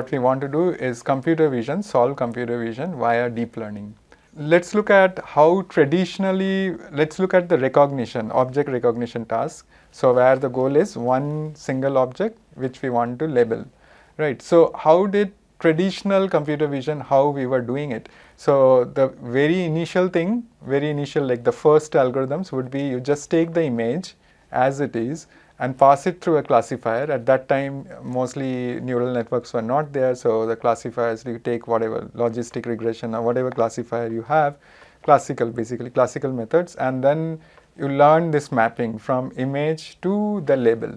what we want to do is computer vision, solve computer vision via deep learning. Let's look at how traditionally, let's look at the recognition, object recognition task. So where the goal is one single object which we want to label, right? So how did traditional computer vision, how we were doing it? So the very initial thing, like the first algorithms would be you just take the image as it is and pass it through a classifier. At that time, mostly neural networks were not there, so the classifiers, you take whatever logistic regression or whatever classifier you have, basically classical methods, and then you learn this mapping from image to the label.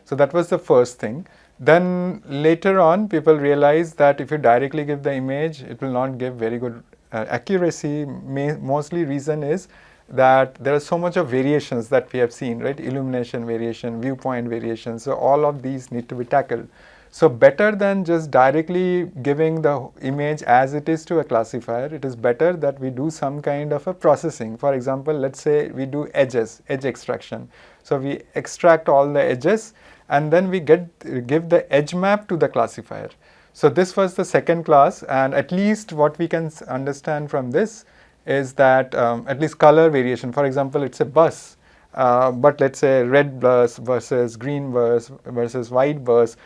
So that was the first thing. Then later on, people realized that if you directly give the image, it will not give very good accuracy. Mostly reason is that there are so much of variations that we have seen, right? Illumination variation, viewpoint variation. So all of these need to be tackled. So better than just directly giving the image as it is to a classifier, it is better that we do some kind of a processing. For example, let's say we do edge extraction. So we extract all the edges and then we give the edge map to the classifier. So this was the second class, and at least what we can understand from this is that at least color variation. For example, it's a bus, but let's say red bus versus green bus versus white bus.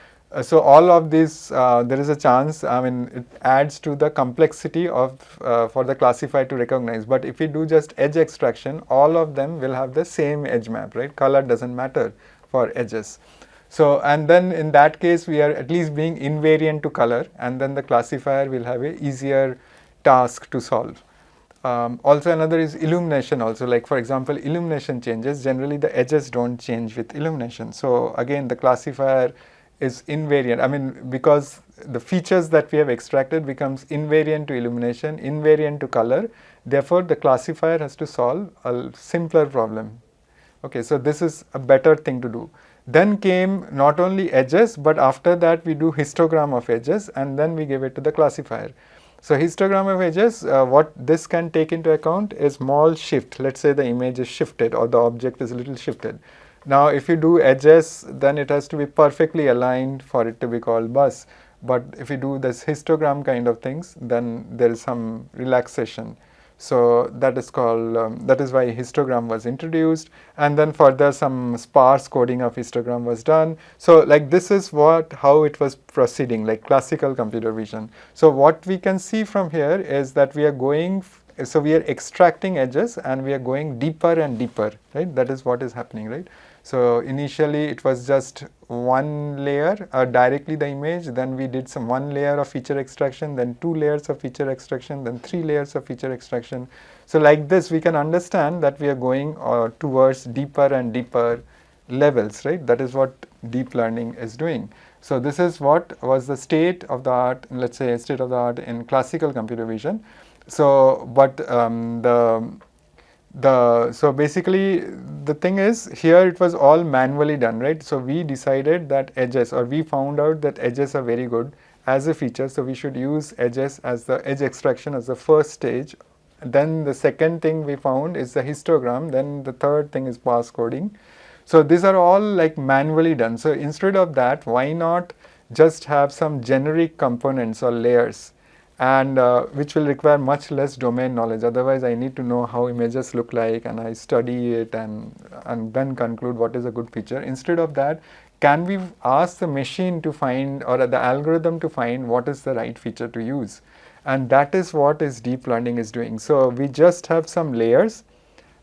So all of this, there is a chance, it adds to the complexity of for the classifier to recognize. But if we do just edge extraction, all of them will have the same edge map, right? Color doesn't matter for edges. So, and then in that case, we are at least being invariant to color, and then the classifier will have a easier task to solve. Also another is illumination also, like for example, illumination changes. Generally, the edges don't change with illumination. So again, the classifier is invariant. Because the features that we have extracted becomes invariant to illumination, invariant to color. Therefore, the classifier has to solve a simpler problem. Okay, so this is a better thing to do. Then came not only edges, but after that we do histogram of edges, and then we give it to the classifier. So histogram of edges, what this can take into account is small shift. Let's say the image is shifted or the object is a little shifted. Now if you do edges, then it has to be perfectly aligned for it to be called bus. But if you do this histogram kind of things, then there is some relaxation. So that is called, that is why histogram was introduced, and then further some sparse coding of histogram was done. So like this is how it was proceeding, like classical computer vision. So what we can see from here is that we are going, so we are extracting edges and we are going deeper and deeper, right? That is what is happening, right? So initially it was just one layer, directly the image, then we did some one layer of feature extraction, then 2 layers of feature extraction, then 3 layers of feature extraction. So like this we can understand that we are going towards deeper and deeper levels, right? That is what deep learning is doing. So this is what was the state of the art, let's say state of the art in classical computer vision. So, but so basically the thing is here it was all manually done, right? So we decided that edges, or we found out that edges are very good as a feature, so we should use edges as the edge extraction as the first stage. Then the second thing we found is the histogram, then the third thing is sparse coding. So these are all like manually done. So instead of that, why not just have some generic components or layers, and which will require much less domain knowledge. Otherwise, I need to know how images look like, and I study it and then conclude what is a good feature. Instead of that, can we ask the machine to find, or the algorithm to find, what is the right feature to use? And that is what is deep learning is doing. So we just have some layers,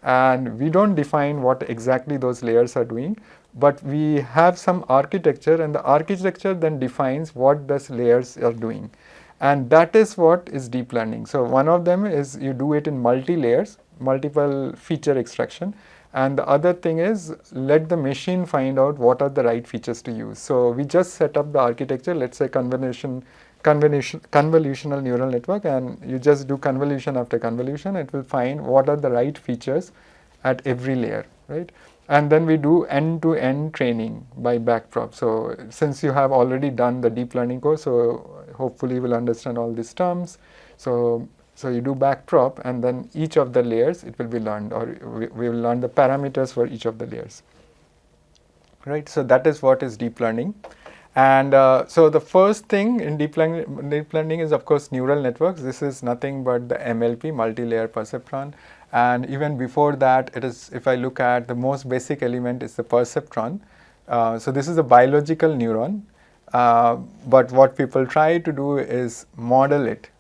and we don't define what exactly those layers are doing, but we have some architecture, and the architecture then defines what those layers are doing. And that is what is deep learning. So one of them is you do it in multi-layers, multiple feature extraction. And the other thing is let the machine find out what are the right features to use. So we just set up the architecture, let's say convolutional neural network, and you just do convolution after convolution. It will find what are the right features at every layer, right? And then we do end-to-end training by backprop. So since you have already done the deep learning course, so hopefully you will understand all these terms. So you do backprop, and then each of the layers it will be learned, or we will learn the parameters for each of the layers. Right, so that is what is deep learning. And so the first thing in deep learning is of course neural networks. This is nothing but the MLP, multi-layer perceptron. And even before that, it is, if I look at the most basic element, is the perceptron. So this is a biological neuron, but what people try to do is model it.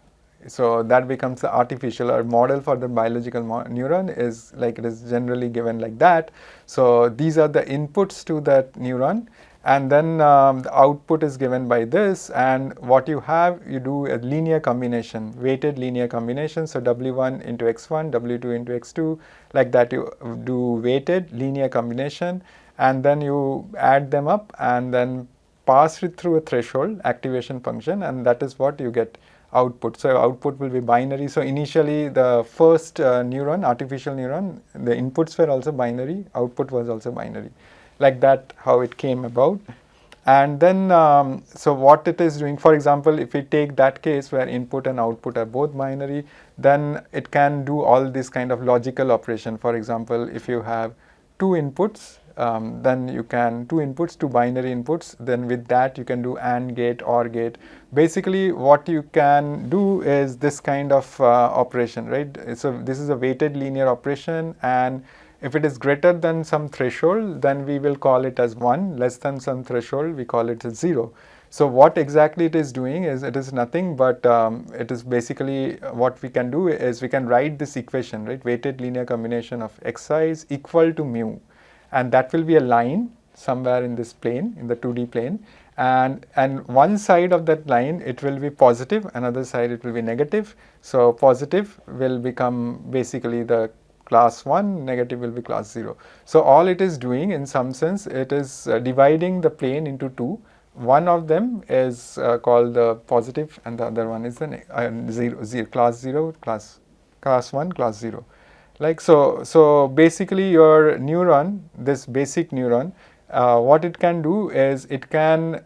So that becomes the artificial or model for the biological neuron is like it is generally given like that. So these are the inputs to that neuron, and then the output is given by this, and what you have, you do a linear combination, weighted linear combination. So W1 into X1, W2 into X2, like that you do weighted linear combination, and then you add them up and then pass it through a threshold activation function, and that is what you get output. So output will be binary. So initially the first neuron, artificial neuron, the inputs were also binary, output was also binary. Like that, how it came about. And then, so what it is doing, for example, if we take that case where input and output are both binary, then it can do all this kind of logical operation. For example, if you have two inputs, then you can, two inputs, two binary inputs, then with that you can do AND gate, OR gate. Basically what you can do is this kind of operation, right? So this is a weighted linear operation, and if it is greater than some threshold, then we will call it as 1, less than some threshold, we call it as 0. So what exactly it is doing is, it is nothing but it is basically what we can do is we can write this equation, right? Weighted linear combination of xi is equal to mu, and that will be a line somewhere in this plane, in the 2D plane, and one side of that line it will be positive, another side it will be negative. So positive will become basically the class 1, negative will be class 0. So all it is doing in some sense, it is dividing the plane into two. One of them is called the positive, and the other one is the class 0, class 1, class 0. Like so basically your neuron, this basic neuron, what it can do is it can,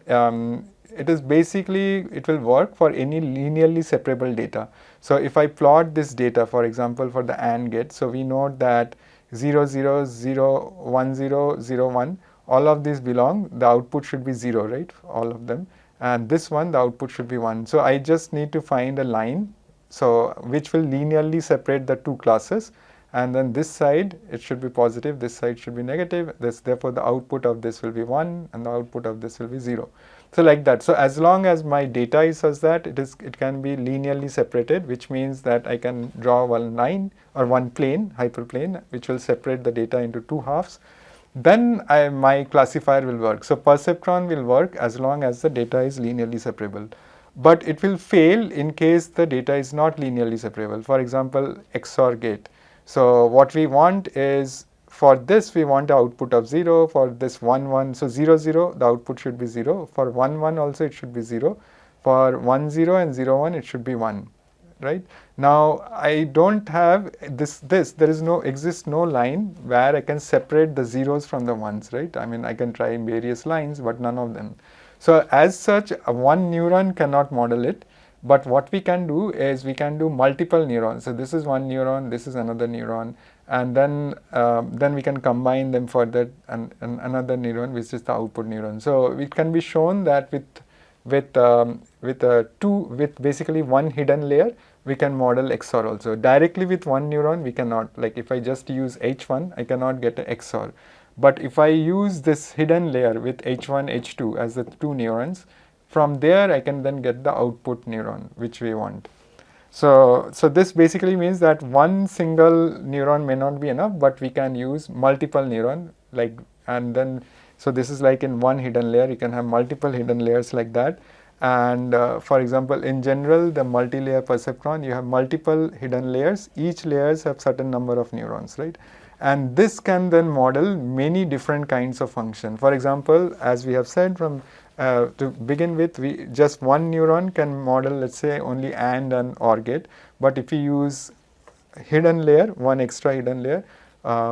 it is basically, it will work for any linearly separable data. So if I plot this data, for example, for the AND gate, so we know that 0, 0, 0, 1, 0, 0, 1, all of these belong, the output should be 0, right? All of them. And this one, the output should be 1. So I just need to find a line, so which will linearly separate the two classes. And then this side, it should be positive, this side should be negative. Therefore, the output of this will be 1 and the output of this will be 0. So like that. So as long as my data is such that it can be linearly separated, which means that I can draw one line or one plane, hyperplane, which will separate the data into two halves, then my classifier will work. So perceptron will work as long as the data is linearly separable. But it will fail in case the data is not linearly separable. For example, XOR gate. So what we want is, for this we want the output of 0, for this 1, 1, so 0, 0, the output should be 0, for 1, 1 also it should be 0, for 1, 0 and 0, 1 it should be 1, right? Now I don't have there is exists no line where I can separate the zeros from the ones, right? I mean, I can try various lines, but none of them. So as such, one neuron cannot model it. But what we can do is we can do multiple neurons. So this is one neuron, this is another neuron, and then we can combine them further, and another neuron, which is the output neuron. So it can be shown that with basically one hidden layer, we can model XOR also. Directly with one neuron, we cannot. Like if I just use H1, I cannot get a XOR. But if I use this hidden layer with H1, H2 as the two neurons, from there I can then get the output neuron which we want. So this basically means that one single neuron may not be enough, but we can use multiple neuron, and then, so this is like in one hidden layer, you can have multiple hidden layers like that. And for example, in general, the multi-layer perceptron, you have multiple hidden layers, each layers have certain number of neurons, right? And this can then model many different kinds of function. For example, as we have said, from to begin with, just one neuron can model, let's say, only AND and OR gate. But if you use hidden layer, one extra hidden layer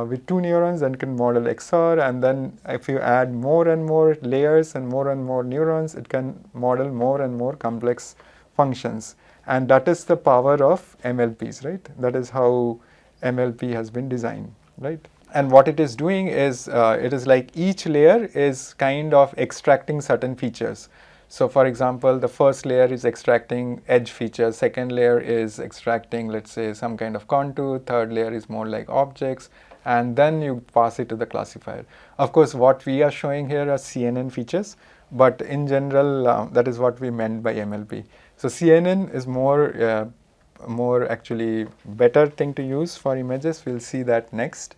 with two neurons, then can model XOR. And then if you add more and more layers and more neurons, it can model more and more complex functions. And that is the power of MLPs, right? That is how MLP has been designed, right? And what it is doing is, it is like each layer is kind of extracting certain features. So for example, the first layer is extracting edge features, second layer is extracting, let's say, some kind of contour, third layer is more like objects, and then you pass it to the classifier. Of course, what we are showing here are CNN features, but in general, that is what we meant by MLP. So CNN is more actually better thing to use for images. We'll see that next.